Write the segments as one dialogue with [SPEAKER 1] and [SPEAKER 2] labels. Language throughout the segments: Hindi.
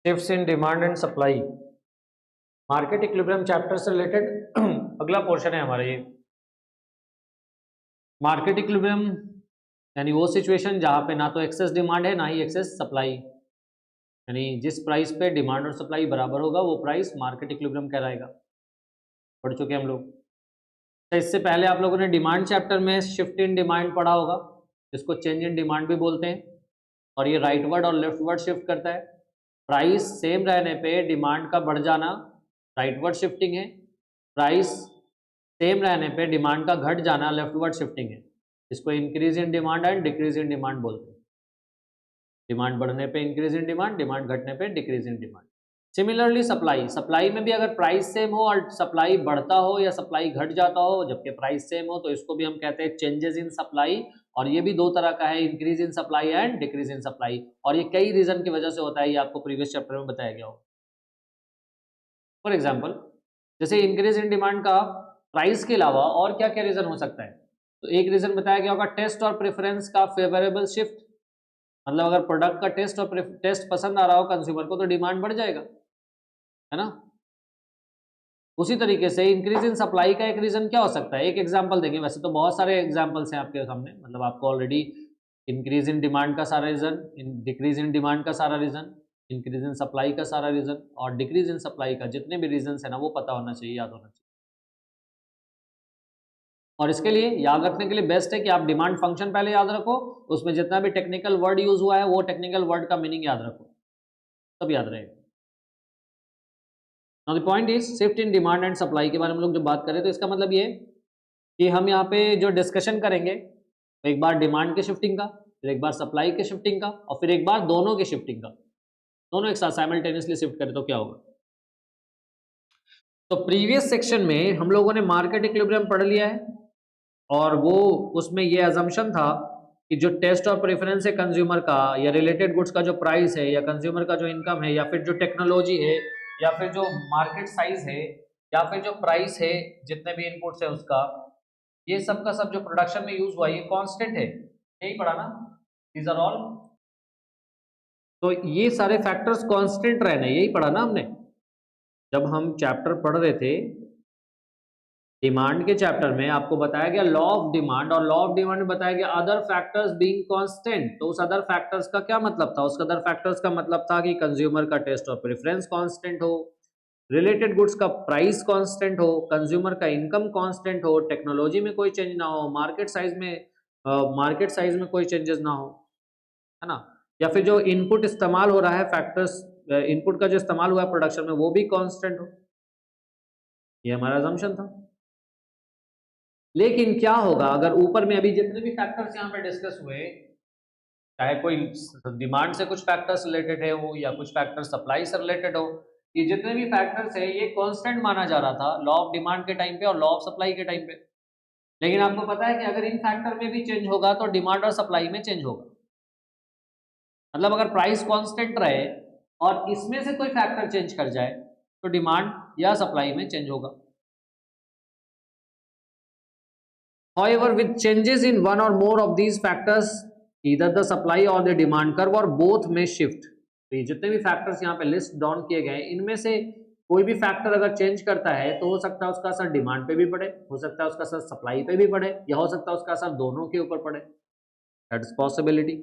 [SPEAKER 1] Shifts in demand and supply, market equilibrium chapter से रिलेटेड अगला पोर्शन है हमारा ये। मार्केट इक्विलिब्रियम यानी वो सिचुएशन जहां पे ना तो एक्सेस डिमांड है ना ही एक्सेस सप्लाई, यानी जिस प्राइस पे डिमांड और सप्लाई बराबर होगा वो प्राइस मार्केट इक्विलिब्रियम कहलाएगा। पढ़ चुके हम लोग। तो इससे पहले आप लोगों ने डिमांड चैप्टर में शिफ्ट इन डिमांड पढ़ा होगा, जिसको चेंज इन डिमांड भी बोलते हैं, और ये राइट वर्ड और लेफ्ट वर्ड शिफ्ट करता है। प्राइस सेम रहने पे डिमांड का बढ़ जाना राइट वर्ड शिफ्टिंग है, प्राइस सेम रहने पे डिमांड का घट जाना लेफ्ट वर्ड शिफ्टिंग है। इसको increase in demand and decrease in demand बोलते हैं। डिमांड बढ़ने पे इंक्रीज इन डिमांड, डिमांड घटने पे decrease in demand. Similarly supply, supply में भी अगर प्राइस सेम हो और सप्लाई बढ़ता हो या सप्लाई घट जाता हो जबकि प्राइस सेम हो, तो इसको भी हम कहते हैं चेंजेस इन सप्लाई। और ये भी दो तरह का है, increase in supply and decrease in supply, और ये कई रीजन की वजह से होता है, ये आपको प्रीवियस चैप्टर में बताया गया हो। फॉर एग्जाम्पल, जैसे इंक्रीज इन डिमांड का प्राइस के अलावा और क्या क्या रीजन हो सकता है, तो एक रीजन बताया गया होगा टेस्ट और प्रेफरेंस का फेवरेबल शिफ्ट। मतलब अगर प्रोडक्ट का टेस्ट पसंद आ रहा हो कंज्यूमर को तो डिमांड बढ़ जाएगा, है ना। उसी तरीके से इंक्रीज इन सप्लाई का एक रीजन क्या हो सकता है, एक एग्जांपल देंगे, वैसे तो बहुत सारे एग्जांपल्स हैं आपके सामने, मतलब आपको ऑलरेडी इंक्रीज इन डिमांड का सारा रीजन, डिक्रीज इन डिमांड का सारा रीजन, इंक्रीज इन सप्लाई का सारा रीजन और डिक्रीज इन सप्लाई का जितने भी रीजन है ना वो पता होना चाहिए, याद होना चाहिए। और इसके लिए याद रखने के लिए बेस्ट है कि आप डिमांड फंक्शन पहले याद रखो, उसमें जितना भी टेक्निकल वर्ड यूज हुआ है वो टेक्निकल वर्ड का मीनिंग याद रखो, सब याद रहेगा। Now the point is shift in demand and supply के बारे में लोग जब बात करें तो इसका मतलब ये कि हम यहाँ पे जो डिस्कशन करेंगे तो एक बार डिमांड के शिफ्टिंग का, फिर एक बार सप्लाई के शिफ्टिंग का, और फिर एक बार दोनों के शिफ्टिंग का, दोनों एक साथ साइमल्टेनियसली शिफ्ट करें तो क्या होगा। तो प्रीवियस सेक्शन में हम लोगों ने मार्केट इक्विलिब्रियम पढ़ लिया है, और वो उसमें ये अजम्पशन था कि जो टेस्ट और प्रेफरेंस है कंज्यूमर का, या रिलेटेड गुड्स का जो प्राइस है, या कंज्यूमर का जो इनकम है, या फिर जो टेक्नोलॉजी है, या फिर जो मार्केट साइज है, या फिर जो प्राइस है, जितने भी इनपुट्स है उसका, ये सब का सब जो प्रोडक्शन में यूज हुआ ये कांस्टेंट है, यही पढ़ा ना, दीज आर ऑल। तो ये सारे फैक्टर्स कांस्टेंट रहने, यही पढ़ा ना हमने जब हम चैप्टर पढ़ रहे थे। डिमांड के चैप्टर में आपको बताया गया लॉ ऑफ डिमांड, और लॉ ऑफ डिमांड में बताया गया अदर फैक्टर्स बीइंग कांस्टेंट। तो उस अदर फैक्टर्स का क्या मतलब था, उस अदर फैक्टर्स का मतलब था कि कंज्यूमर का टेस्ट और प्रेफरेंस कांस्टेंट हो, रिलेटेड गुड्स का प्राइस कांस्टेंट हो, कंज्यूमर का इनकम कांस्टेंट हो, टेक्नोलॉजी में कोई चेंज ना हो, मार्केट साइज में कोई चेंजेस ना हो, है ना, या फिर जो इनपुट इस्तेमाल हो रहा है फैक्टर्स, इनपुट का जो इस्तेमाल हुआ है प्रोडक्शन में वो भी कांस्टेंट हो, ये हमारा अजम्पशन था। लेकिन क्या होगा अगर ऊपर में अभी जितने भी फैक्टर्स यहाँ पे डिस्कस हुए, चाहे कोई डिमांड से कुछ फैक्टर्स रिलेटेड है हो या कुछ फैक्टर्स सप्लाई से रिलेटेड हो, ये जितने भी फैक्टर्स है ये कांस्टेंट माना जा रहा था लॉ ऑफ डिमांड के टाइम पे और लॉ ऑफ सप्लाई के टाइम पे। लेकिन आपको पता है कि अगर इन फैक्टर में भी चेंज होगा तो डिमांड और सप्लाई में चेंज होगा। मतलब अगर प्राइस कांस्टेंट रहे और इसमें से कोई फैक्टर चेंज कर जाए तो डिमांड या सप्लाई में चेंज होगा। However, with changes in one or more of these factors, either the supply or the demand curve or both may shift. तो ये जितने भी फैक्टर्स यहाँ पे लिस्ट डाउन किए गए इनमें से कोई भी फैक्टर अगर चेंज करता है तो हो सकता है उसका असर डिमांड पे भी पड़े, हो सकता है उसका असर सप्लाई पे भी पड़े, या हो सकता है उसका असर दोनों के ऊपर पड़े। That is possibility.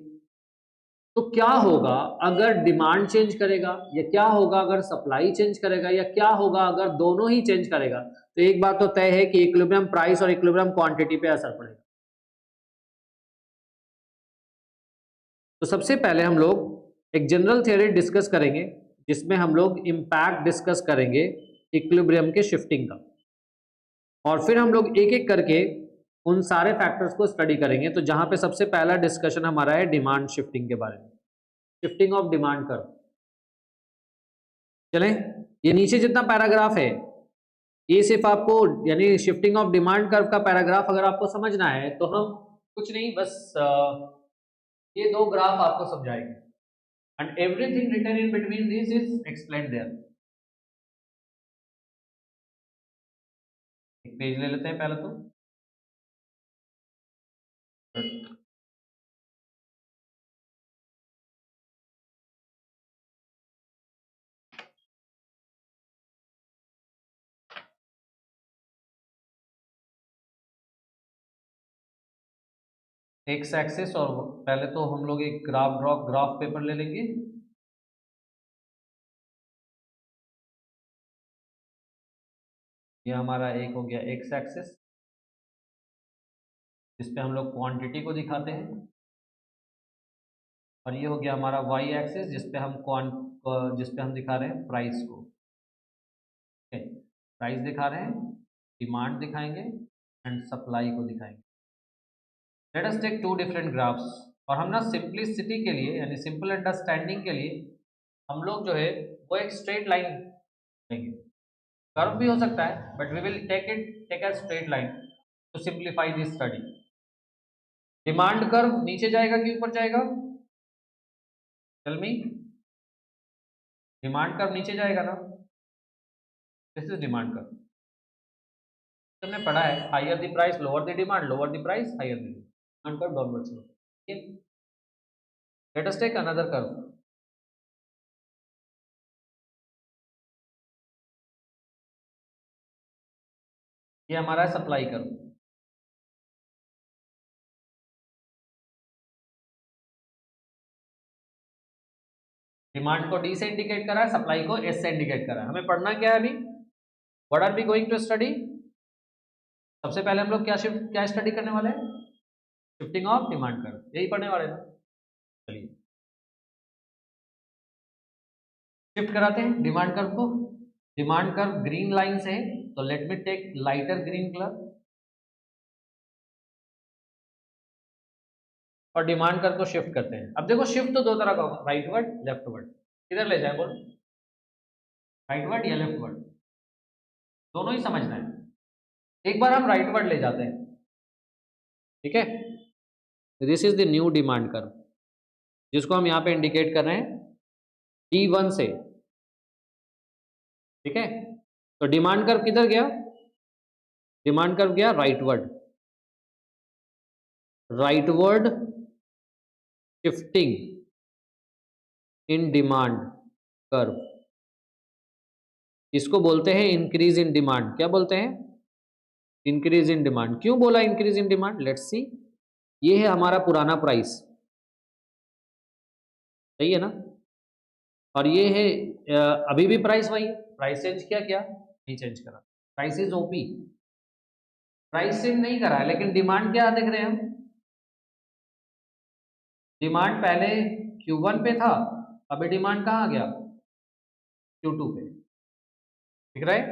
[SPEAKER 1] तो क्या होगा अगर डिमांड चेंज करेगा, या क्या होगा अगर सप्लाई चेंज करेगा, या क्या होगा अगर दोनों ही चेंज करेगा। तो एक बात तो तय है कि इक्विलिब्रियम प्राइस और इक्विलिब्रियम क्वांटिटी पे असर पड़ेगा। तो सबसे पहले हम लोग एक जनरल थ्योरी डिस्कस करेंगे जिसमें हम लोग इम्पैक्ट डिस्कस करेंगे इक्विलिब्रियम के शिफ्टिंग का, और फिर हम लोग एक एक करके उन सारे फैक्टर्स को स्टडी करेंगे। तो जहां पे सबसे पहला डिस्कशन हमारा है डिमांड शिफ्टिंग के बारे में, शिफ्टिंग ऑफ डिमांड कर्व। चलें, ये नीचे जितना पैराग्राफ है ये सिर्फ आपको, यानी शिफ्टिंग ऑफ डिमांड कर्व का पैराग्राफ अगर आपको समझना है तो हम कुछ नहीं, बस ये दो ग्राफ आपको समझाएंगे, and everything written in between this is explained there. एक पेज ले लेते हैं पहले तो एक्स एक्सिस, और पहले तो हम लोग एक ग्राफ पेपर ले लेंगे। ये हमारा एक हो गया एक्स एक्सिस, जिसपे हम लोग क्वांटिटी को दिखाते हैं, और ये हो गया हमारा वाई एक्सिस, जिसपे हम दिखा रहे हैं प्राइस को। प्राइस दिखा रहे हैं, डिमांड दिखाएंगे एंड सप्लाई को दिखाएंगे। Let us take two different graphs, और हम ना सिंपलिसिटी के लिए यानी सिंपल अंडरस्टैंडिंग के लिए हम लोग जो है वो एक स्ट्रेट लाइन लेंगे। कर्व भी हो सकता है but we will take a straight line to simplify this study. Demand curve नीचे जाएगा कि ऊपर जाएगा? Tell me. डिमांड कर्व नीचे जाएगा ना? This is demand curve. हमने पढ़ा है higher the price lower the demand, lower the price higher the demand curve downward slope. ठीक है, let us take another curve. ये हमारा सप्लाई कर्व। डिमांड को डी से इंडिकेट करा है, सप्लाई को एस से इंडिकेट करा है। हमें पढ़ना क्या है अभी? What are we going to study? सबसे पहले हम लोग क्या स्टडी करने वाले हैं? शिफ्टिंग ऑफ डिमांड कर्व, यही पढ़ने वाले हैं। चलिए शिफ्ट कराते हैं डिमांड कर्व को। डिमांड कर्व ग्रीन लाइन से है, तो let me take lighter green colour, और डिमांड कर्व को शिफ्ट करते हैं। अब देखो शिफ्ट तो दो तरह का होगा, राइटवर्ड लेफ्टवर्ड। किधर ले जाए बोलो? राइटवर्ड या लेफ्टवर्ड, दोनों ही समझना है। एक बार हम राइटवर्ड ले जाते हैं, ठीक है। This is the new demand curve, जिसको हम यहाँ पे इंडिकेट कर रहे हैं D1 से, ठीक है। तो डिमांड कर्व किधर गया? डिमांड कर्व गया rightward, rightward shifting in demand curve. इसको बोलते हैं इंक्रीज इन डिमांड। क्या बोलते हैं? Increase in demand. क्यों बोला increase in demand? Let's see. ये है हमारा पुराना प्राइस, सही है ना, और ये है अभी भी प्राइस वही। प्राइस चेंज किया क्या? नहीं चेंज करा। Price is OP, price change नहीं करा है, लेकिन डिमांड क्या देख रहे हैं हम? डिमांड पहले Q1 पे था, अभी डिमांड कहाँ आ गया? Q2 पे। दिख रहा है?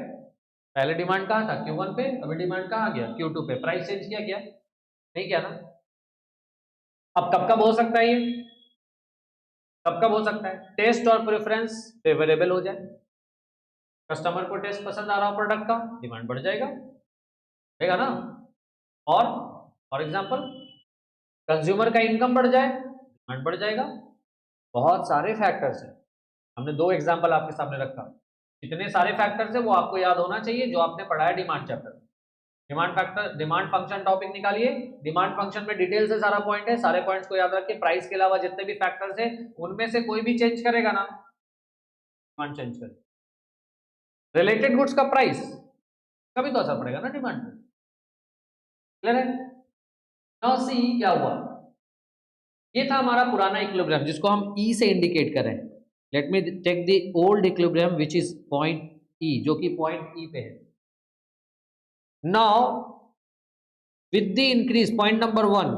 [SPEAKER 1] पहले डिमांड कहाँ था? Q1 पे, अभी डिमांड कहाँ आ गया? Q2 पे। प्राइस चेंज किया क्या? नहीं किया ना। अब कब कब हो सकता है ये? कब कब हो सकता है? टेस्ट और प्रेफरेंस फेवरेबल हो जाए, कस्टमर को टेस्ट पसंद आ रहा हो प्रोडक्ट का, डिमांड बढ़ जाएगा, रहेगा ना। और फॉर एग्जांपल कंज्यूमर का इनकम बढ़ जाए, डिमांड बढ़ जाएगा। बहुत सारे फैक्टर्स हैं, हमने दो एग्जांपल आपके सामने रखा। इतने सारे फैक्टर्स है वो आपको याद होना चाहिए जो आपने पढ़ा है demand chapter. Demand factor, demand function topic निकालिए। डिमांड फंक्शन में डिटेल से सारा पॉइंट है, सारे पॉइंट्स को याद रखिए। प्राइस के अलावा जितने भी फैक्टर्स है उनमें से कोई भी चेंज करेगा ना, डिमांड चेंज करेगा। रिलेटेड गुड्स का प्राइस कभी तो असर पड़ेगा ना डिमांड पे, क्लियर है? नाउ सी क्या हुआ। ये था हमारा पुराना इक्विलिब्रियम, जिसको हम ई से इंडिकेट करें। Let me take the old equilibrium which is point E, जो कि पॉइंट ई पे है। Now with the increase, point number 1,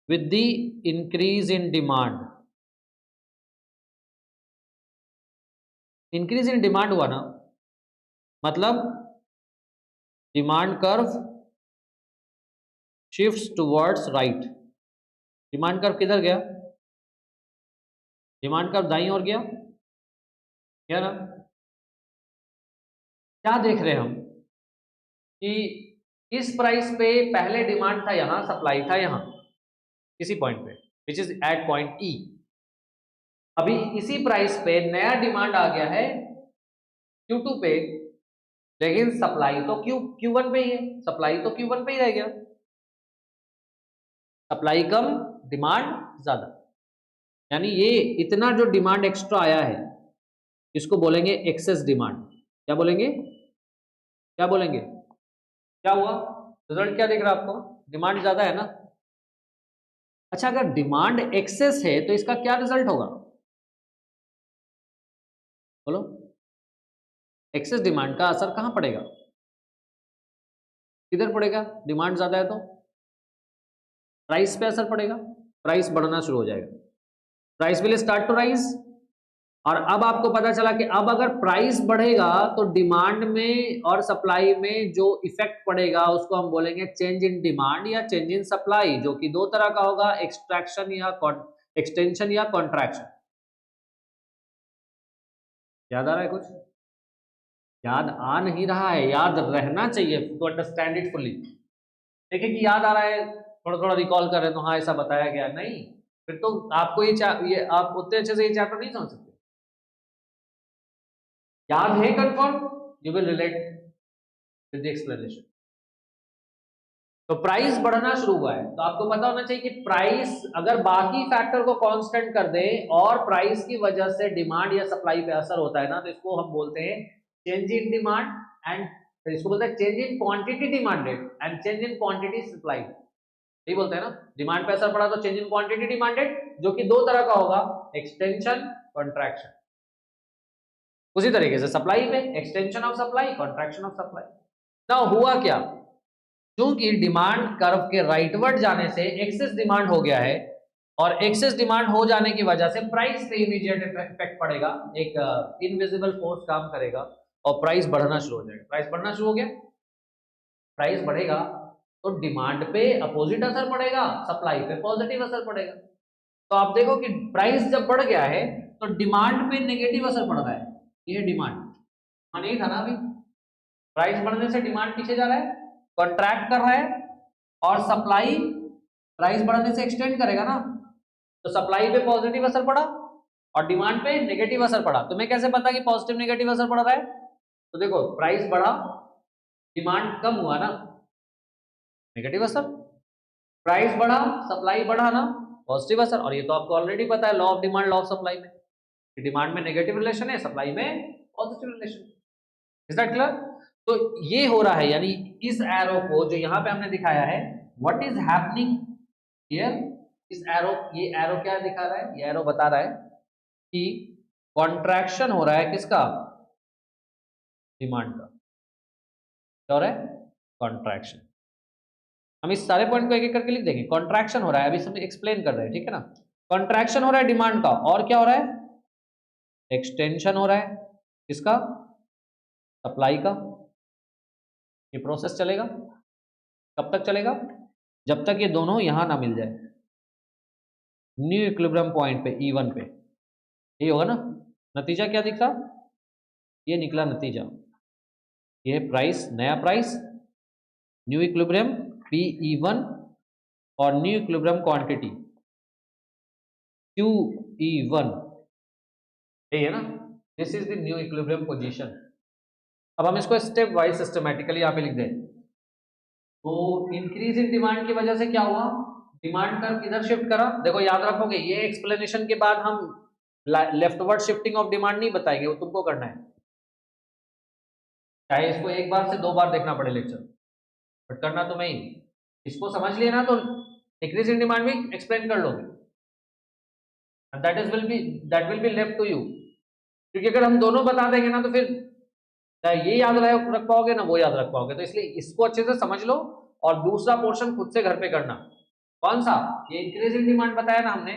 [SPEAKER 1] with the increase in demand, increase in demand हुआ ना, मतलब demand curve shifts towards right. Demand curve किधर गया? डिमांड कर्व दाईं ओर गया, क्या ना? क्या देख रहे हैं हम कि इस प्राइस पे पहले डिमांड था यहां, सप्लाई था यहां किसी पॉइंट पे, which is at point E. अभी इसी प्राइस पे नया डिमांड आ गया है Q2 पे, लेकिन सप्लाई तो Q1 पे ही है, सप्लाई तो Q1 पे ही रह गया। सप्लाई कम, डिमांड ज्यादा, यानी ये इतना जो डिमांड एक्स्ट्रा आया है इसको बोलेंगे एक्सेस डिमांड। क्या बोलेंगे? क्या बोलेंगे? क्या हुआ? रिजल्ट क्या दिख रहा है आपको? डिमांड ज्यादा है ना। अच्छा, अगर डिमांड एक्सेस है तो इसका क्या रिजल्ट होगा? बोलो। एक्सेस डिमांड का असर कहां पड़ेगा? किधर पड़ेगा? डिमांड ज्यादा है तो प्राइस पे असर पड़ेगा, प्राइस बढ़ना शुरू हो जाएगा, price will start to rise. और अब आपको पता चला कि अब अगर प्राइस बढ़ेगा तो डिमांड में और सप्लाई में जो इफेक्ट पड़ेगा उसको हम बोलेंगे चेंज इन डिमांड या चेंज इन सप्लाई, जो कि दो तरह का होगा, एक्सट्रैक्शन या एक्सटेंशन या कॉन्ट्रैक्शन। याद आ रहा है कुछ? याद आ नहीं रहा है, याद रहना चाहिए टू अंडरस्टैंड इट फुल्ली। देखिए कि याद आ रहा है, थोड़ा थोड़ा रिकॉल कर रहे हैं तो हाँ ऐसा बताया गया, नहीं फिर तो आपको ये आप उतने अच्छे से ये चैप्टर नहीं समझ सकते। याद है confirm, you will relate with the explanation. तो प्राइस बढ़ना शुरू हुआ है तो आपको पता होना चाहिए कि प्राइस अगर बाकी फैक्टर को कांस्टेंट कर दे और प्राइस की वजह से डिमांड या सप्लाई पे असर होता है ना, तो इसको हम बोलते हैं चेंज इन डिमांड एंड इसको बोलते हैं change in quantity demanded and change in quantity supply. यही बोलते हैं ना, डिमांड पे असर पड़ा तो चेंज इन क्वांटिटी डिमांडेड, जो कि दो तरह का होगा, एक्सटेंशन कॉन्ट्रैक्शन। उसी तरीके से सप्लाई में extension of supply, contraction of supply. ना हुआ क्या, क्योंकि डिमांड कर्व के राइटवर्ड जाने से एक्सेस डिमांड हो गया है और एक्सेस डिमांड हो जाने की वजह से प्राइस पे इमीडिएट इफेक्ट पड़ेगा, एक इनविजिबल फोर्स काम करेगा और प्राइस बढ़ना शुरू हो जाएगा। प्राइस बढ़ना शुरू हो गया, प्राइस बढ़ेगा तो डिमांड पे अपोजिट असर पड़ेगा, सप्लाई पे पॉजिटिव असर पड़ेगा। तो आप देखो कि प्राइस जब बढ़ गया है तो डिमांड पे नेगेटिव असर पड़ रहा है, ये डिमांड नहीं था ना अभी, प्राइस बढ़ने से डिमांड पीछे जा रहा है, कॉन्ट्रैक्ट कर रहा है, और सप्लाई प्राइस बढ़ने से एक्सटेंड करेगा ना, तो सप्लाई पे पॉजिटिव असर पड़ा और डिमांड पे नेगेटिव असर पड़ा। तुम्हें कैसे पता कि पॉजिटिव नेगेटिव असर पड़ रहा है? तो देखो प्राइस बढ़ा, डिमांड कम हुआ ना, नेगेटिव असर, प्राइस बढ़ा, सप्लाई बढ़ा ना, पॉजिटिव असर। और ये तो आपको ऑलरेडी पता है, law of demand law of supply में, डिमांड में नेगेटिव रिलेशन है, सप्लाई में positive relation. Is that clear? तो ये हो रहा है, यानी इस एरो को जो यहां पे हमने दिखाया है, व्हाट इज हैपनिंग हियर, इस एरो, ये एरो क्या दिखा रहा है, ये एरो बता रहा है कि कॉन्ट्रैक्शन हो रहा है किसका, डिमांड का। क्या हो रहा है? कॉन्ट्रैक्शन। हम इस सारे पॉइंट को एक एक करके लिख देंगे। कॉन्ट्रैक्शन हो रहा है, अभी सब एक्सप्लेन कर रहे हैं, ठीक है ना। कॉन्ट्रैक्शन हो रहा है डिमांड का, और क्या हो रहा है, एक्सटेंशन हो रहा है किसका, सप्लाई का। ये प्रोसेस चलेगा, कब तक चलेगा, जब तक ये दोनों यहां ना मिल जाए, न्यू इक्विलिब्रियम पॉइंट पे, E1 पे। ये होगा ना, नतीजा क्या दिखा, ये निकला नतीजा, ये प्राइस, नया प्राइस, न्यू इक्विलिब्रियम PE1 और न्यू इक्विलिब्रियम क्वांटिटी QE1, यही है ना, this is the new equilibrium position. अब हम इसको स्टेप वाइज सिस्टमैटिकली यहाँ पे लिख दें। तो इंक्रीज इन डिमांड की वजह से क्या हुआ, डिमांड कर्व किधर शिफ्ट करा, देखो याद रखोगे, ये एक्सप्लेनेशन के बाद हम लेफ्टवर्ड शिफ्टिंग ऑफ डिमांड नहीं बताएंगे, वो तुमको करना है, चाहे इसको एक बार से दो बार देखना पड़े लेक्चर, बट करना तुम्हें ही। इसको समझ लिया ना तो डिक्रीज इन डिमांड भी एक्सप्लेन कर लोगे, that will be left to you. क्योंकि अगर हम दोनों बता देंगे ना तो फिर ये याद रख पाओगे ना वो याद रख पाओगे, तो इसलिए इसको अच्छे से समझ लो और दूसरा पोर्शन खुद से घर पे करना। कौन सा, ये इंक्रीज इन डिमांड बताया ना हमने,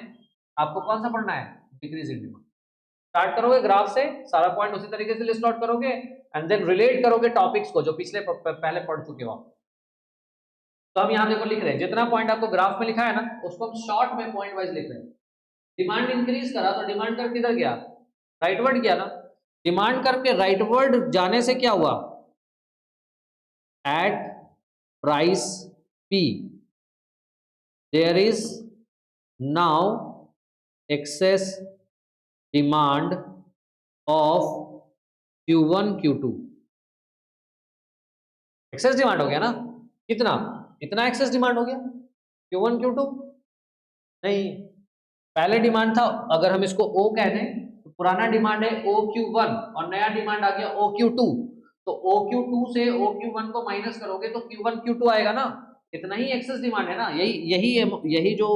[SPEAKER 1] आपको कौन सा पढ़ना है, डिक्रीज इन डिमांड। स्टार्ट करोगे ग्राफ से, सारा पॉइंट उसी तरीके से लिस्ट आउट करोगे एंड देन रिलेट करोगे टॉपिक्स को जो पिछले पहले पढ़ चुके हो। तो हम यहाँ देखो लिख रहे हैं, जितना पॉइंट आपको ग्राफ में लिखा है ना उसको हम शॉर्ट में पॉइंट वाइज लिख रहे हैं। डिमांड इंक्रीज करा तो डिमांड कर्व किधर गया, राइटवर्ड गया ना। डिमांड कर्व के राइटवर्ड जाने से क्या हुआ, at price P there is now excess demand of Q1 Q2। Excess demand हो गया ना, कितना, इतना एक्सेस डिमांड हो गया Q1 Q2। नहीं, पहले डिमांड था, अगर हम इसको O कह दें तो पुराना डिमांड है OQ1 और नया डिमांड आ गया OQ2। तो OQ2 से OQ1 को माइनस करोगे तो Q1 Q2 आएगा ना, इतना ही एक्सेस डिमांड है ना, यही जो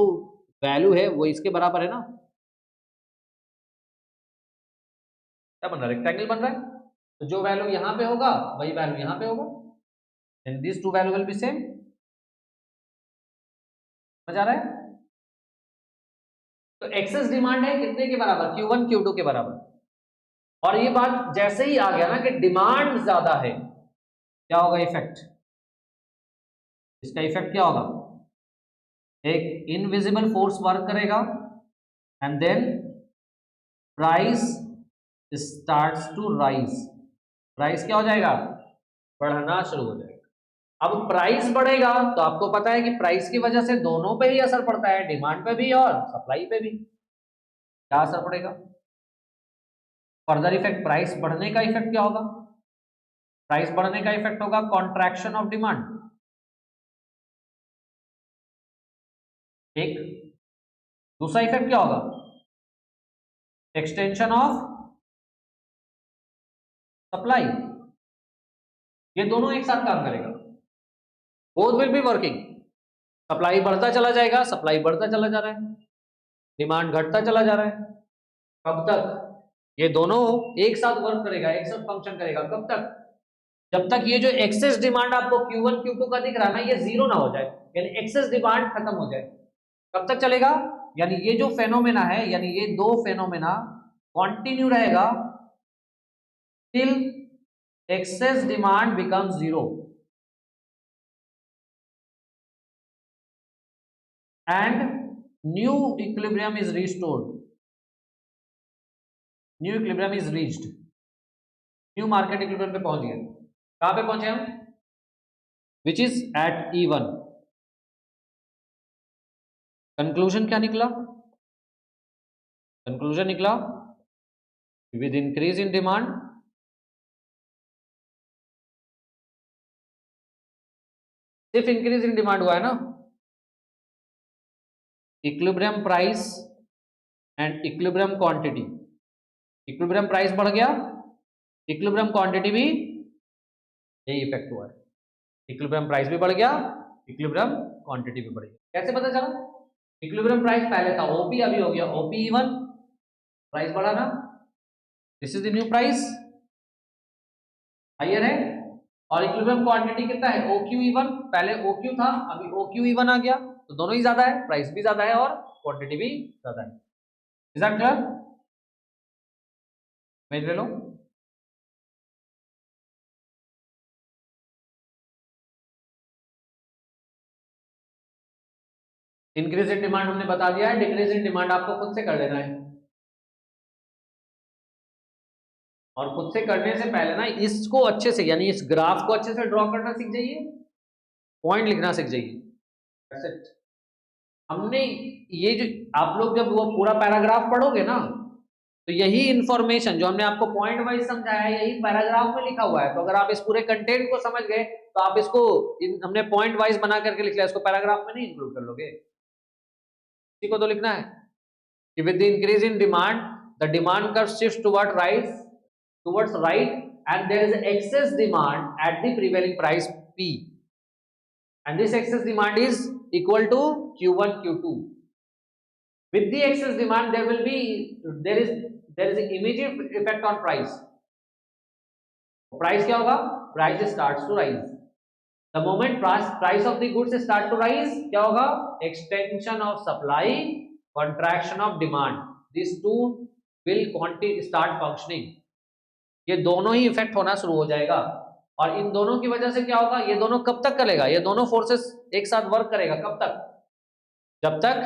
[SPEAKER 1] वैल्यू है वो इसके बराबर है ना। क्या बन रहा है, रेक्टेंगल बन रहा है, तो जो वैल्यू यहाँ पे होगा वही वैल्यू यहाँ पे होगा, and this two value will be same. समझ आ रहा है? तो एक्सेस डिमांड है कितने के बराबर, Q1 Q2 के बराबर। और ये बात जैसे ही आ गया ना कि डिमांड ज्यादा है, क्या होगा इफेक्ट, इसका इफेक्ट क्या होगा, एक इनविजिबल फोर्स वर्क करेगा and then price starts to rise. Price क्या हो जाएगा, बढ़ना शुरू हो जाएगा। अब प्राइस बढ़ेगा तो आपको पता है कि प्राइस की वजह से दोनों पे ही असर पड़ता है, डिमांड पे भी और सप्लाई पे भी। क्या असर पड़ेगा, फर्दर इफेक्ट, प्राइस बढ़ने का इफेक्ट क्या होगा, प्राइस बढ़ने का इफेक्ट होगा कॉन्ट्रैक्शन ऑफ डिमांड। ठीक, दूसरा इफेक्ट क्या होगा, एक्सटेंशन ऑफ सप्लाई। ये दोनों एक साथ काम करेगा, both will be working. Supply बढ़ता चला जाएगा, सप्लाई बढ़ता चला जा रहा है, डिमांड घटता चला जा रहा है। कब तक, ये दोनों एक साथ वर्क करेगा, एक साथ फंक्शन करेगा, कब तक, जब तक ये जो एक्सेस डिमांड आपको Q1 Q2 का दिख रहा है ना, ये जीरो ना हो जाए, यानी एक्सेस डिमांड खत्म हो जाए। कब तक चलेगा, यानी ये जो फेनोमेना है, यानी ये दो फेनोमेना कंटिन्यू रहेगा till excess demand become zero and new equilibrium is restored, new equilibrium is reached, new market equilibrium पे पहुंच गए। कहां पे पहुंचे हम, विच इज एट E1। कंक्लूजन क्या निकला, कंक्लूजन निकला विद इंक्रीज इन डिमांड सिर्फ इंक्रीज इन डिमांड हुआ है ना, equilibrium price and equilibrium quantity, equilibrium price बढ़ गया, इक्विलिब्रियम क्वांटिटी भी, यही इफेक्ट हुआ है, इक्विलिब्रियम प्राइस भी बढ़ गया, इक्विलिब्रियम क्वांटिटी भी बढ़ गई। कैसे पता चला, इक्विलिब्रियम प्राइस पहले था OP, अभी हो गया OP1, प्राइस बढ़ा ना, this is the new price, higher है। और इक्विलिब्रियम क्वांटिटी कितना है, OQE1, पहले OQ था अभी OQE1 आ गया, तो दोनों ही ज्यादा है, प्राइस भी ज्यादा है और क्वांटिटी भी ज्यादा है। इज दैट क्लियर, मेज ले लो। इंक्रीज इन डिमांड हमने बता दिया है, डिक्रीज इन डिमांड आपको खुद से कर लेना है, और खुद से करने से पहले ना इसको अच्छे से, यानी इस ग्राफ को अच्छे से ड्रॉ करना सीख जाइए, पॉइंट लिखना सीख जाइए। हमने ये जो, आप लोग जब वो पूरा पैराग्राफ पढ़ोगे ना, तो यही इंफॉर्मेशन जो हमने आपको पॉइंट वाइज समझाया है, यही पैराग्राफ में लिखा हुआ है। तो अगर आप इस पूरे कंटेंट को समझ गए तो आप इसको, हमने पॉइंट वाइज बना करके लिख लिया, इसको पैराग्राफ में नहीं इंक्लूड कर लोगे, इसी को तो लिखना है कि with the increase in demand the demand curve shifts towards right and there is excess demand at the prevailing price P, and this excess demand is equal to Q1 Q2. With the excess demand there is immediate effect on price. Price क्या होगा, price starts to rise. The moment price of the goods start to rise, क्या होगा, extension of supply, contraction of demand, these two will start functioning. ये दोनों ही इफेक्ट होना शुरू हो जाएगा, और इन दोनों की वजह से क्या होगा, ये दोनों कब तक करेगा, ये दोनों फोर्सेस एक साथ वर्क करेगा, कब तक, जब तक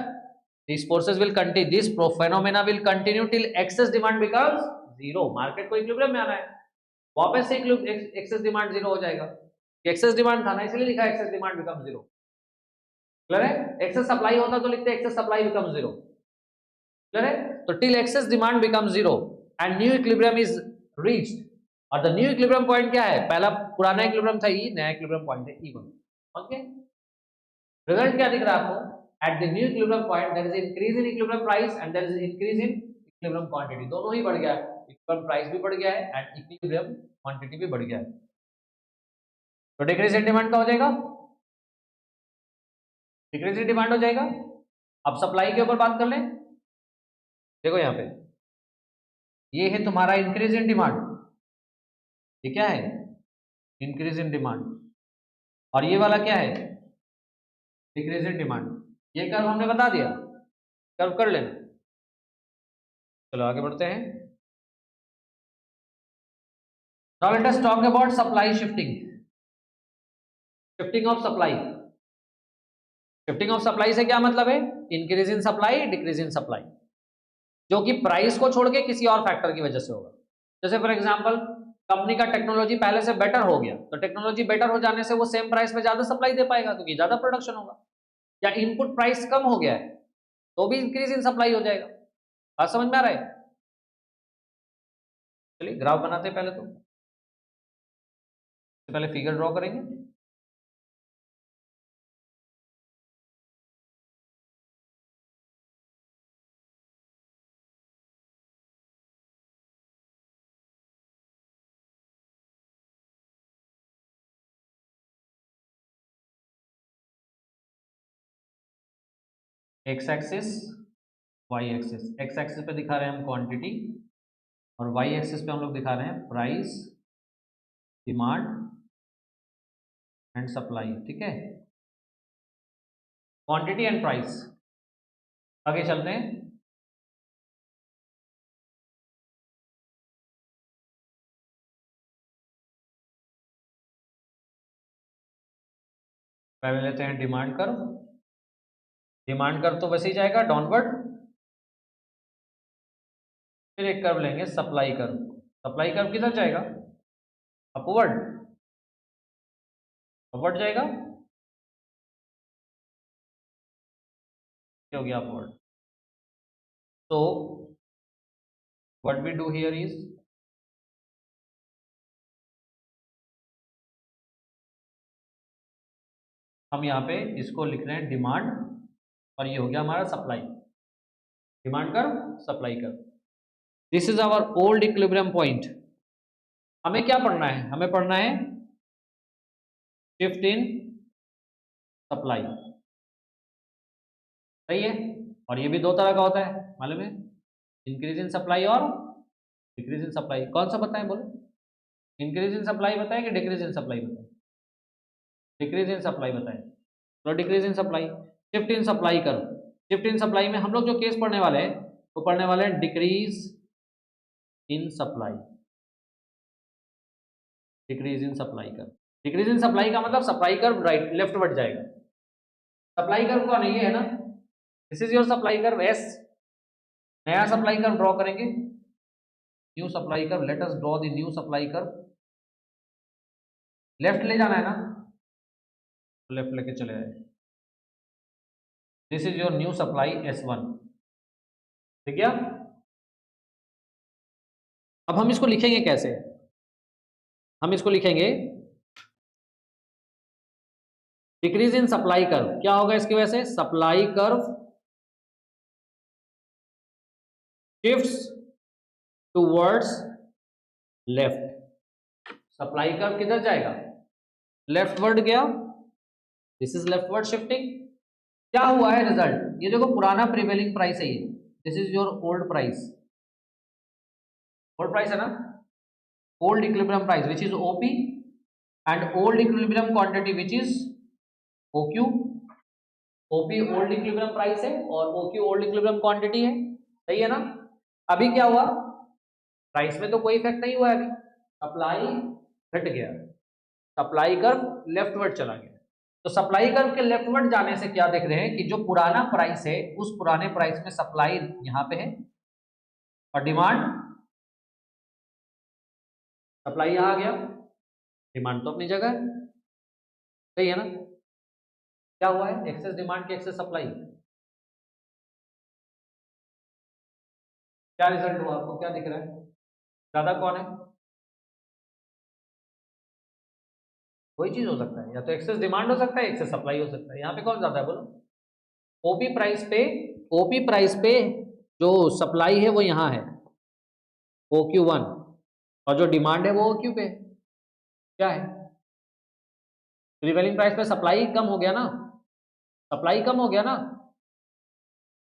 [SPEAKER 1] these forces will continue, this phenomena will continue till excess demand becomes zero. Market को इक्विलिब्रियम में आना है, वापस से एक्सेस डिमांड जीरो हो जाएगा, एक्सेस डिमांड था ना इसलिए लिखा excess demand become zero. Clear है, एक्सेस सप्लाई होता तो लिखते excess supply become zero. Clear है, तो till excess demand become zero and new equilibrium is reached, और द न्यू इक्विलिब्रियम पॉइंट क्या है, पहला पुराना इक्विलिब्रियम था E, नया इक्विलिब्रियम पॉइंट है E1। ओके, रिजल्ट क्या दिख रहा है आपको, at the new equilibrium point there is increase in equilibrium price and there is increase in equilibrium quantity, दोनों ही बढ़ गया है, equilibrium price भी बढ़ गया है and equilibrium quantity भी बढ़ गया है। तो डिक्रीज इन डिमांड का हो जाएगा, डिक्रीज इन डिमांड हो जाएगा। अब सप्लाई के ऊपर बात कर लें, देखो यहाँ पे ये है तुम्हारा इंक्रीज इन डिमांड, ये क्या है इंक्रीज इन डिमांड, और ये वाला क्या है डिक्रीज इन डिमांड। ये कर्व हमने बता दिया, कर्व कर लेना। चलो आगे बढ़ते हैं। Now let us talk about supply shifting, shifting of supply. Shifting of supply से क्या मतलब है, increase in supply decrease in supply, जो कि प्राइस को छोड़ के किसी और फैक्टर की वजह से होगा। जैसे फॉर एग्जांपल कंपनी का टेक्नोलॉजी पहले से बेटर हो गया, तो टेक्नोलॉजी बेटर हो जाने से वो सेम प्राइस पे ज्यादा सप्लाई दे पाएगा क्योंकि ज्यादा प्रोडक्शन होगा। या इनपुट प्राइस कम हो गया है तो भी इंक्रीज इन सप्लाई हो जाएगा। बात समझ में आ रहा है? चलिए ग्राफ बनाते हैं, पहले तो पहले फिगर ड्रॉ करेंगे। X axis Y axis, X axis पे दिखा रहे हैं हम क्वांटिटी और वाई एक्सिस पे हम लोग दिखा रहे हैं प्राइस, डिमांड एंड सप्लाई। ठीक है, क्वांटिटी एंड प्राइस। आगे चलते हैं। पहले लेते हैं डिमांड कर्व, डिमांड कर्व तो वैसे ही जाएगा डाउनवर्ड। फिर एक कर्व लेंगे सप्लाई कर्व, सप्लाई कर्व किधर जाएगा अपवर्ड, अपवर्ड जाएगा, क्या हो गया upward. so what we do here is हम यहाँ पे इसको लिख रहे हैं डिमांड और ये हो गया हमारा supply, demand curve supply curve. This is our old equilibrium point. हमें क्या पढ़ना है, हमें पढ़ना है शिफ्ट इन सप्लाई, सही है। और ये भी दो तरह का होता है मालूम है, इंक्रीज इन सप्लाई और डिक्रीज इन सप्लाई। कौन सा बताएं बोलो, इंक्रीज इन सप्लाई बताएं कि डिक्रीज इन सप्लाई बताएं, डिक्रीज इन सप्लाई बताएं। तो decrease in supply, shift in supply curve. Shift in supply में हम लोग जो केस पढ़ने वाले हैं वो पढ़ने वाले हैं decrease in supply, decrease in supply curve. Decrease in supply का मतलब supply curve right left word जाएगा। सप्लाई कर्व कौन है, ये है ना, this is your supply curve S. नया सप्लाई कर्व ड्रॉ करेंगे, new supply curve, let us draw the new supply curve. Left ले जाना है ना, लेफ्ट लेके चले आए। This is your new supply S1, ठीक है। अब हम इसको लिखेंगे कैसे, हम इसको लिखेंगे डिक्रीज इन सप्लाई कर्व। क्या होगा इसकी वजह से, supply curve shifts towards left. Supply curve किधर जाएगा, लेफ्ट वर्ड गया, this is left word shifting. क्या हुआ है रिजल्ट, ये देखो पुराना प्रिवेलिंग प्राइस है ये, this is your old price, old price है ना, old equilibrium price which is OP and old equilibrium quantity which is OQ. OP old equilibrium price है और ओक्यू ओल्ड इक्विलिब्रियम क्वांटिटी है, सही है ना। अभी क्या हुआ, प्राइस में तो कोई इफेक्ट नहीं हुआ है अभी, सप्लाई घट गया, सप्लाई कर्व लेफ्टवर्ड चला गया। तो सप्लाई कर्व के लेफ्टवर्ड जाने से क्या देख रहे हैं कि जो पुराना प्राइस है उस पुराने प्राइस में सप्लाई यहां पे है और डिमांड, सप्लाई यहां आ गया, डिमांड तो अपनी जगह है, सही है ना। क्या हुआ है, एक्सेस डिमांड की एक्सेस सप्लाई। क्या रिजल्ट हुआ आपको, क्या दिख रहा है, ज्यादा कौन है, कोई चीज हो सकता है, या तो एक्सेस डिमांड हो सकता है, एक्सेस सप्लाई हो सकता है। यहाँ पे कौन ज्यादा है बोलो, ओपी प्राइस पे, ओपी प्राइस पे जो सप्लाई है वो यहाँ है OQ1 और जो डिमांड है वो OQ पे क्या है, प्रिवेलिंग प्राइस पे सप्लाई कम हो गया ना, सप्लाई कम हो गया ना,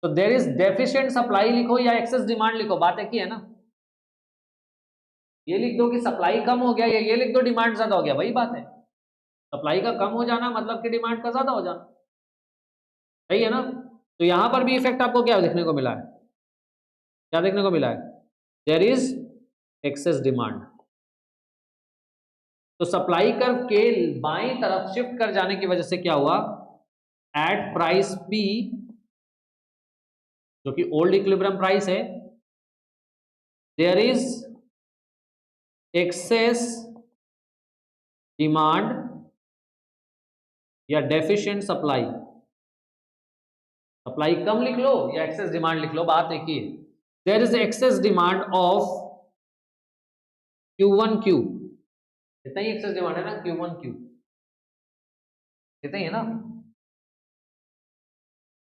[SPEAKER 1] तो देयर इज डेफिशिएंट सप्लाई लिखो या एक्सेस डिमांड लिखो, बात एक ही है ना। ये लिख दो कि सप्लाई कम हो गया, या ये लिख दो डिमांड ज्यादा हो गया, वही बात है। सप्लाई का कम हो जाना मतलब कि डिमांड का ज्यादा हो जाना, सही है ना। तो यहां पर भी इफेक्ट आपको क्या देखने को मिला है, क्या देखने को मिला है, देयर इज एक्सेस डिमांड। तो सप्लाई कर्व के बाईं तरफ शिफ्ट कर जाने की वजह से क्या हुआ, एट प्राइस पी जो कि ओल्ड इक्विलिब्रियम प्राइस है, देयर इज एक्सेस डिमांड या डेफिशिएंट सप्लाई। सप्लाई कम लिख लो या एक्सेस डिमांड लिख लो, बात एक ही है। There is excess demand of Q1Q, इतना ही एक्सेस डिमांड है ना, Q1Q इतना ही है ना,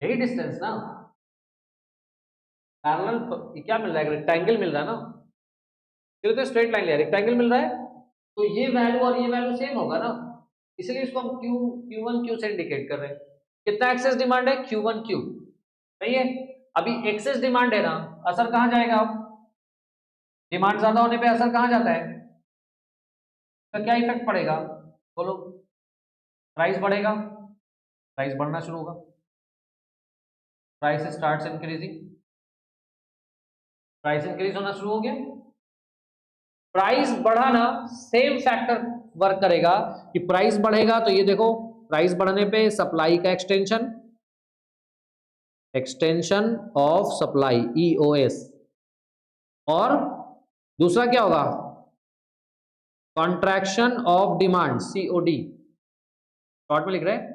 [SPEAKER 1] यही डिस्टेंस ना, पैरेलल क्या मिल रहा है, रेक्टेंगल मिल रहा है ना, फिर तो स्ट्रेट लाइन लिया, रेक्टेंगल मिल रहा है, तो ये वैल्यू और ये वैल्यू सेम होगा ना, इसलिए इसको हम Q1Q से इंडिकेट कर रहे हैं। कितना एक्सेस डिमांड है, Q1Q, सही है। अभी एक्सेस डिमांड है ना, असर कहां जाएगा, अब डिमांड ज्यादा होने पे असर कहां जाता है, तो क्या इफेक्ट पड़ेगा, बोलो, प्राइस बढ़ेगा, प्राइस बढ़ना शुरू होगा, price starts increasing, price increase होना शुरू हो गया। प्राइस बढ़ाना सेम फैक्टर वर्क करेगा कि प्राइस बढ़ेगा तो ये देखो, प्राइस बढ़ने पे सप्लाई का extension, extension of supply EOS, और दूसरा क्या होगा, contraction of demand COD, short में लिख रहे हैं।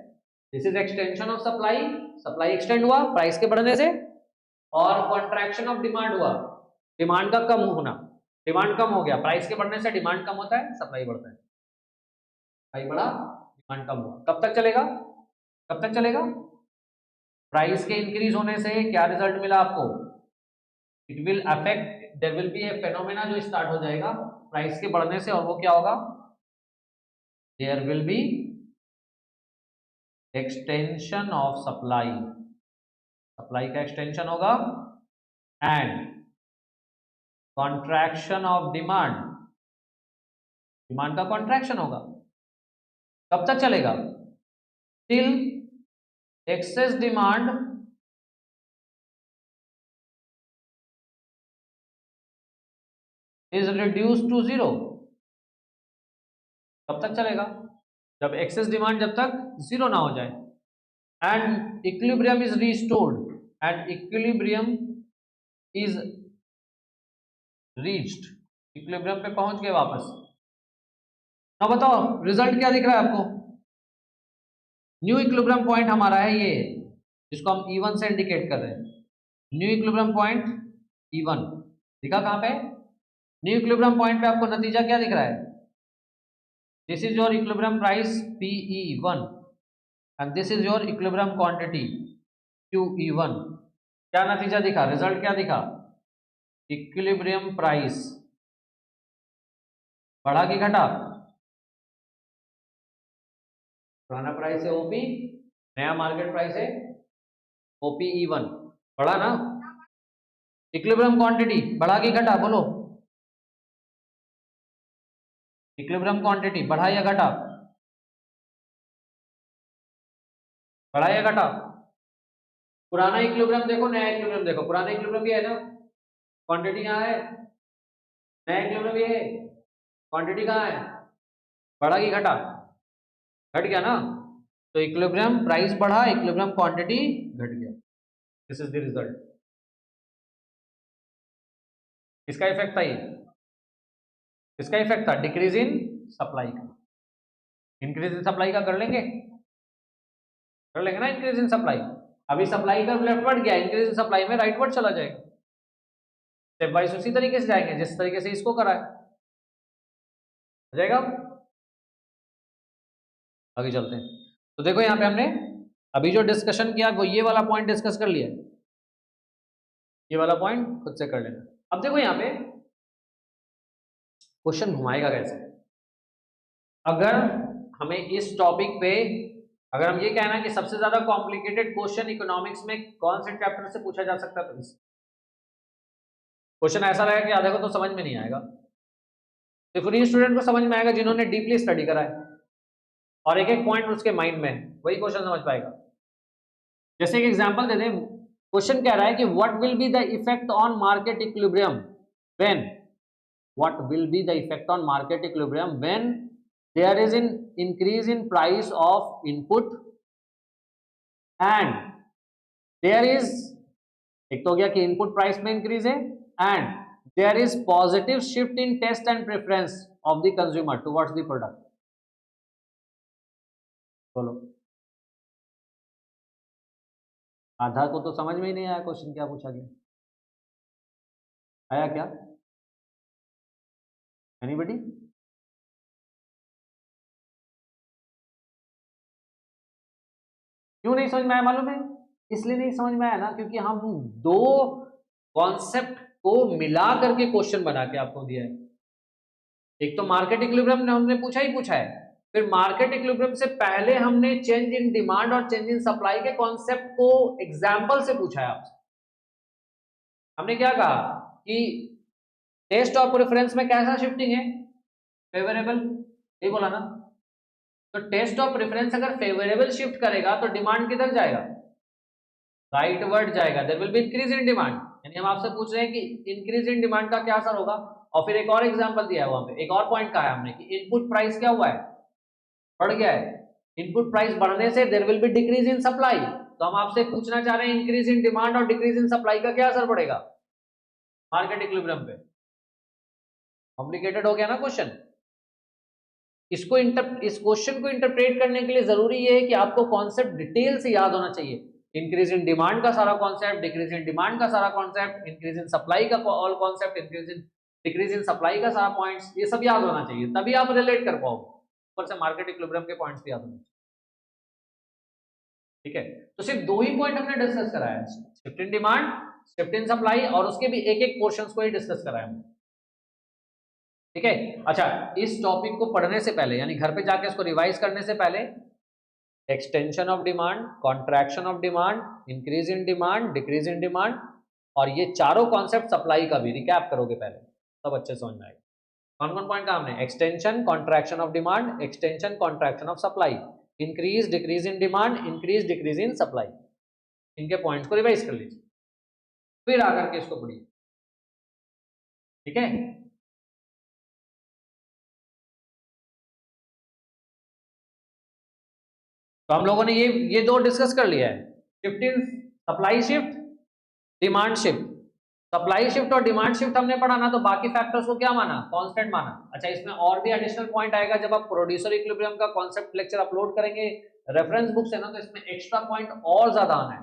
[SPEAKER 1] This is extension of supply, supply extend हुआ प्राइस के बढ़ने से, और कॉन्ट्रैक्शन ऑफ डिमांड हुआ, डिमांड का कम होना, डिमांड कम हो गया, प्राइस के बढ़ने से डिमांड कम होता है, सप्लाई बढ़ता है, सप्लाई बढ़ा, डिमांड कम हुआ, कब तक चलेगा, कब तक चलेगा, प्राइस के इंक्रीज होने से क्या रिजल्ट मिला आपको, it will affect, there will be a phenomena जो स्टार्ट हो जाएगा प्राइस के बढ़ने से, और वो क्या होगा, there will be extension of supply, supply का एक्सटेंशन होगा, and contraction of demand, demand का कॉन्ट्रैक्शन होगा। कब तक चलेगा, till excess demand is reduce to zero, कब तक चलेगा, जब एक्सेस डिमांड जब तक जीरो ना हो जाए, and equilibrium is restored, and equilibrium is reached, equilibrium पे पहुंच गए वापस। अब बताओ रिजल्ट क्या दिख रहा है आपको, न्यू इक्विलिब्रियम पॉइंट हमारा है ये, जिसको हम E1 से इंडिकेट कर रहे हैं, न्यू इक्विलिब्रियम पॉइंट E1 दिखा कहां पे, न्यू इक्विलिब्रियम पॉइंट पे आपको नतीजा क्या दिख रहा है, this is your equilibrium price PE1 and this is your equilibrium quantity QE1, क्या नतीजा दिखा, रिजल्ट क्या दिखा, इक्विलिब्रियम प्राइस बढ़ा कि घटा, पुराना प्राइस है OP, नया मार्केट प्राइस है OPE1, बढ़ा ना, इक्विलिब्रियम क्वांटिटी बढ़ा कि घटा, बोलो, इक्विलिब्रियम क्वांटिटी बढ़ा या घटा, बढ़ा या घटा, पुराना इक्विलिब्रियम देखो, नया इक्विलिब्रियम देखो, पुराना इक्विलिब्रियम भी है ना, क्वांटिटी यहाँ है, नया इक्विलिब्रियम भी है, क्वांटिटी कहाँ है, बढ़ा कि घटा, घट गया ना, तो इक्विलिब्रियम प्राइस बढ़ा, इक्विलिब्रियम क्वांटिटी घट गया, दिस इज द रिजल्ट। किसका इफेक्ट था ये, किसका इफेक्ट था, डिक्रीज इन सप्लाई का, इंक्रीज इन सप्लाई का कर लेंगे, कर लेंगे ना इंक्रीज इन सप्लाई, अभी सप्लाई का लेफ्टवर्ड गया, इंक्रीज इन सप्लाई में राइटवर्ड चला जाएगा, स्टेप वाइज उसी तरीके से जाएंगे जिस तरीके से इसको करा है, हो जाएगा। आगे चलते हैं, तो देखो यहाँ पे हमने अभी जो डिस्कशन किया वो ये वाला पॉइंट डिस्कस कर लिया, ये वाला पॉइंट खुद से कर लेना। अब देखो यहाँ पे क्वेश्चन घुमाएगा कैसे, अगर हमें इस टॉपिक पे अगर हम ये कहना कि सबसे ज्यादा कॉम्प्लिकेटेड क्वेश्चन इकोनॉमिक्स में कौन से चैप्टर से पूछा जा सकता है, तो इस क्वेश्चन ऐसा रहेगा कि आधे को तो समझ में नहीं आएगा, सिर्फ उन्हीं स्टूडेंट को समझ में आएगा जिन्होंने डीपली स्टडी करा है और एक एक पॉइंट उसके माइंड में है, वही क्वेश्चन समझ पाएगा। जैसे एक एग्जांपल दे दें, क्वेश्चन कह रहा है कि what will be the effect on market equilibrium when, what will be the effect on market equilibrium when there is an increase in price of input and there is, एक तो हो गया कि इनपुट प्राइस में इंक्रीज है and there is positive shift in taste and preference of the consumer towards the product. बोलो, आधा को तो समझ में ही नहीं आया क्वेश्चन क्या पूछा गया, आया क्या एनीबॉडी? क्यों नहीं समझ में आया मालूम है? इसलिए नहीं समझ में आया ना क्योंकि हम दो कॉन्सेप्ट को मिला करके क्वेश्चन बना के आपको दिया है। एक तो मार्केट इक्विलिब्रियम हमने पूछा ही पूछा है, फिर मार्केट इक्विलिब्रियम से पहले हमने चेंज इन डिमांड और चेंज इन सप्लाई के कॉन्सेप्ट को एग्जाम्पल से पूछा है आपसे। हमने क्या कहा कि टेस्ट ऑफ प्रेफरेंस में कैसा शिफ्टिंग है, फेवरेबल, ये बोला ना। तो टेस्ट ऑफ प्रेफरेंस अगर फेवरेबल शिफ्ट करेगा तो डिमांड किधर जाएगा, राइट वर्ड जाएगा, there will be increase in demand. यानी हम आपसे पूछ रहे हैं कि इंक्रीज इन डिमांड का क्या असर होगा। और फिर एक और एग्जांपल दिया है वहां पे, एक और पॉइंट कहा है हमने कि इनपुट प्राइस क्या हुआ है, बढ़ गया है। इनपुट प्राइस बढ़ने से there will be decrease in supply. तो हम आपसे पूछना चाह रहे हैं इंक्रीज इन डिमांड और डिक्रीज इन सप्लाई का क्या असर पड़ेगा मार्केट इक्विलिब्रियम पे। कॉम्प्लिकेटेड हो गया ना क्वेश्चन। इस क्वेश्चन को इंटरप्रेट करने के लिए जरूरी ये है कि आपको कॉन्सेप्ट डिटेल से याद होना चाहिए। इंक्रीज इन डिमांड का सारा कॉन्सेप्ट, डिक्रीज इन डिमांड का सारा कॉन्सेप्ट, इंक्रीज इन सप्लाई का all concept, decrease in supply का सारा पॉइंट्स, ये सब याद होना चाहिए, तभी आप रिलेट कर पाओगे। ऊपर से मार्केट इक्विलिब्रियम के पॉइंट्स भी याद होने चाहिए। ठीक है, तो सिर्फ दो ही पॉइंट हमने डिस्कस कराया है, shift in demand, shift in supply, और उसके भी एक एक पोर्शंस को ही डिस्कस कराया हमने। ठीक है, अच्छा, इस टॉपिक को पढ़ने से पहले यानी घर पे जाके इसको रिवाइज करने से पहले extension of demand, contraction of demand, increase in demand, decrease in demand, और ये चारों कॉन्सेप्ट सप्लाई का भी रिकैप करोगे पहले, सब अच्छे समझ में आएगा। कौन कौन पॉइंट का हमने, extension, contraction of demand, extension, contraction of supply, increase decrease in demand, increase decrease in supply, इनके पॉइंट्स को रिवाइज कर लीजिए, फिर आकर के इसको पढ़िए। ठीक है, तो हम लोगों ने ये दो डिस्कस कर लिया है, shift in supply shift, demand shift. Supply shift और डिमांड शिफ्ट हमने पढ़ा ना, तो बाकी फैक्टर्स को क्या माना, कांस्टेंट माना। अच्छा, इसमें और भी एडिशनल पॉइंट आएगा जब आप प्रोड्यूसर इक्विलिब्रियम का कॉन्सेप्ट लेक्चर अपलोड करेंगे रेफरेंस बुक से ना, तो इसमें एक्स्ट्रा पॉइंट और ज्यादा आना है।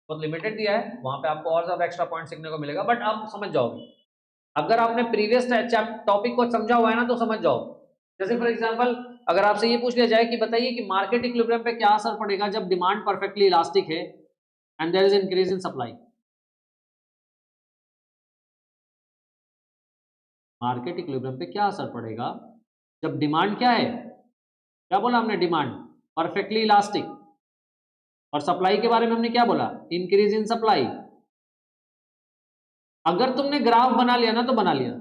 [SPEAKER 1] बहुत लिमिटेड दिया है, वहां पे आपको और ज्यादा एक्स्ट्रा पॉइंट सीखने को मिलेगा, बट आप समझ जाओगे। अगर आपने प्रीवियस टॉपिक को समझा हुआ है ना तो समझ जाओ। जैसे फॉर एग्जांपल अगर आपसे ये पूछ लिया जाए कि बताइए कि मार्केट इक्विलिब्रियम पे क्या असर पड़ेगा जब डिमांड परफेक्टली इलास्टिक है and there is increase in supply. Market equilibrium पे क्या असर पड़ेगा जब डिमांड क्या है, क्या बोला हमने, डिमांड परफेक्टली इलास्टिक, और सप्लाई के बारे में हमने क्या बोला, इंक्रीज इन सप्लाई। अगर तुमने ग्राफ बना लिया ना तो बना लिया,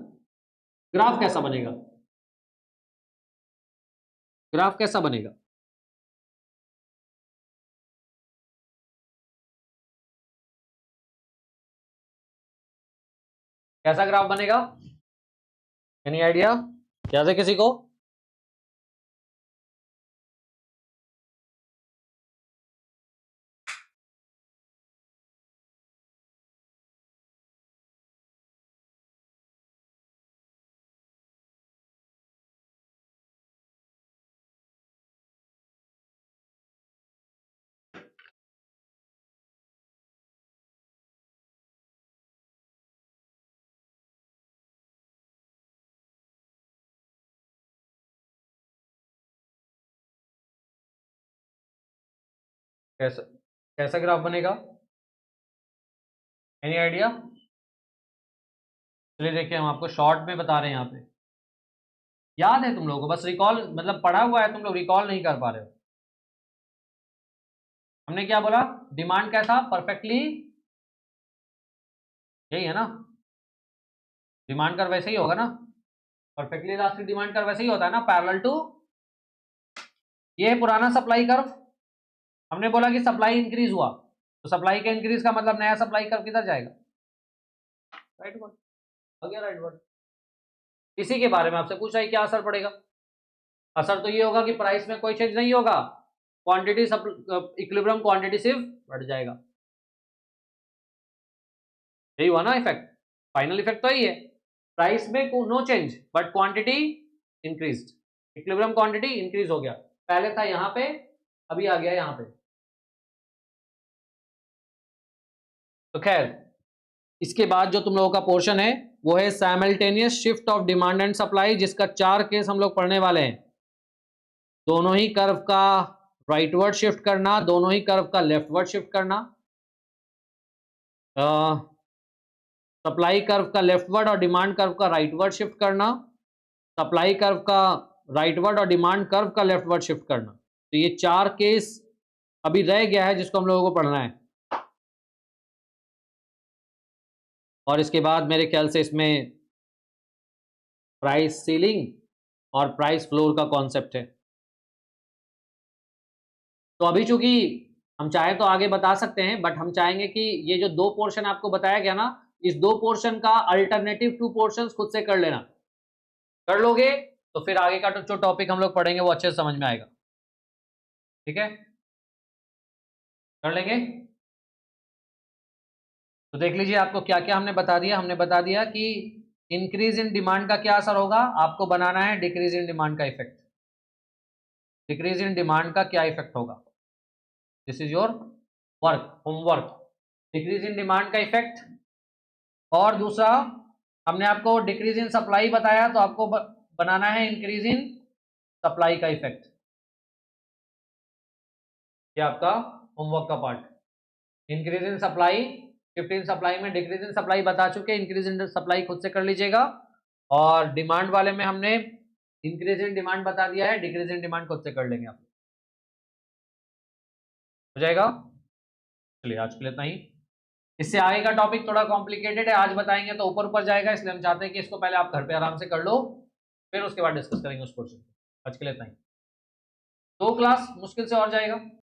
[SPEAKER 1] ग्राफ कैसा बनेगा, ग्राफ कैसा बनेगा, कैसा ग्राफ बनेगा, एनी आइडिया, कैसे किसी को? कैसा कैसा ग्राफ बनेगा, एनी आइडिया? चलिए देखिए, हम आपको शॉर्ट में बता रहे हैं यहाँ पे। याद है तुम लोगों को, बस रिकॉल मतलब पढ़ा हुआ है, तुम लोग रिकॉल नहीं कर पा रहे हो। हमने क्या बोला, डिमांड कैसा, परफेक्टली, यही है ना, डिमांड कर वैसे ही होगा ना, परफेक्टली इलास्टिक डिमांड कर वैसे ही होता है ना, पैरेलल टू, ये है पुराना सप्लाई कर्व। हमने बोला कि सप्लाई इंक्रीज हुआ, तो सप्लाई के इंक्रीज का मतलब नया सप्लाई कर्व किधर जाएगा, राइट वर्ड, हो गया राइट वर्ड। इसी के बारे में आपसे पूछा है क्या असर पड़ेगा, असर तो ये होगा कि प्राइस में कोई चेंज नहीं होगा, क्वांटिटी इक्विलिब्रियम क्वांटिटी सिर्फ बढ़ जाएगा, यही हुआ ना इफेक्ट, फाइनल इफेक्ट तो यही है, प्राइस में no change but quantity increase, equilibrium quantity increase हो गया, पहले था यहां पे, अभी आ गया यहां पे। तो खैर इसके बाद जो तुम लोगों का पोर्शन है वो है simultaneous shift of demand and supply, जिसका 4 केस हम लोग पढ़ने वाले हैं, दोनों ही कर्व का राइटवर्ड शिफ्ट करना, दोनों ही कर्व का लेफ्टवर्ड शिफ्ट करना, सप्लाई कर्व का लेफ्टवर्ड और डिमांड कर्व का राइटवर्ड शिफ्ट करना, सप्लाई कर्व का राइटवर्ड और डिमांड कर्व का लेफ्टवर्ड शिफ्ट करना। तो ये 4 केस अभी रह गया है जिसको हम लोगों को पढ़ना है, और इसके बाद मेरे ख्याल से इसमें प्राइस सीलिंग और प्राइस फ्लोर का कॉन्सेप्ट है। तो अभी चूंकि हम चाहे तो आगे बता सकते हैं, बट हम चाहेंगे कि ये जो 2 पोर्शन आपको बताया गया ना, इस 2 पोर्शन का अल्टरनेटिव 2 पोर्शन खुद से कर लेना, कर लोगे तो फिर आगे का जो टॉपिक हम लोग पढ़ेंगे वो अच्छे से समझ में आएगा, ठीक है, कर लेंगे। तो देख लीजिए आपको क्या क्या हमने बता दिया, हमने बता दिया कि इंक्रीज इन डिमांड का क्या असर होगा, आपको बनाना है डिक्रीज इन डिमांड का इफेक्ट, डिक्रीज इन डिमांड का क्या इफेक्ट होगा, this is your work, homework, decrease in demand का इफेक्ट। और दूसरा हमने आपको डिक्रीज इन सप्लाई बताया, तो आपको बनाना है इंक्रीज इन सप्लाई का इफेक्ट, ये आपका होमवर्क का part, increase in supply, shift in supply में डिक्रीज इन सप्लाई बता चुके, इंक्रीज इन सप्लाई खुद से कर लीजिएगा, और डिमांड वाले में हमने इंक्रीज इन डिमांड बता दिया है, डिक्रीज इन डिमांड खुद से कर लेंगे आप, हो जाएगा। चलिए आज के लिए इतना ही, इससे आगे का टॉपिक थोड़ा कॉम्प्लिकेटेड है, आज बताएंगे तो ऊपर ऊपर जाएगा, इसलिए हम चाहते हैं कि इसको पहले आप घर पे आराम से कर लो, फिर उसके बाद डिस्कस करेंगे उस पोर्शन। आज के लिए इतना ही, 2 क्लास मुश्किल से और जाएगा।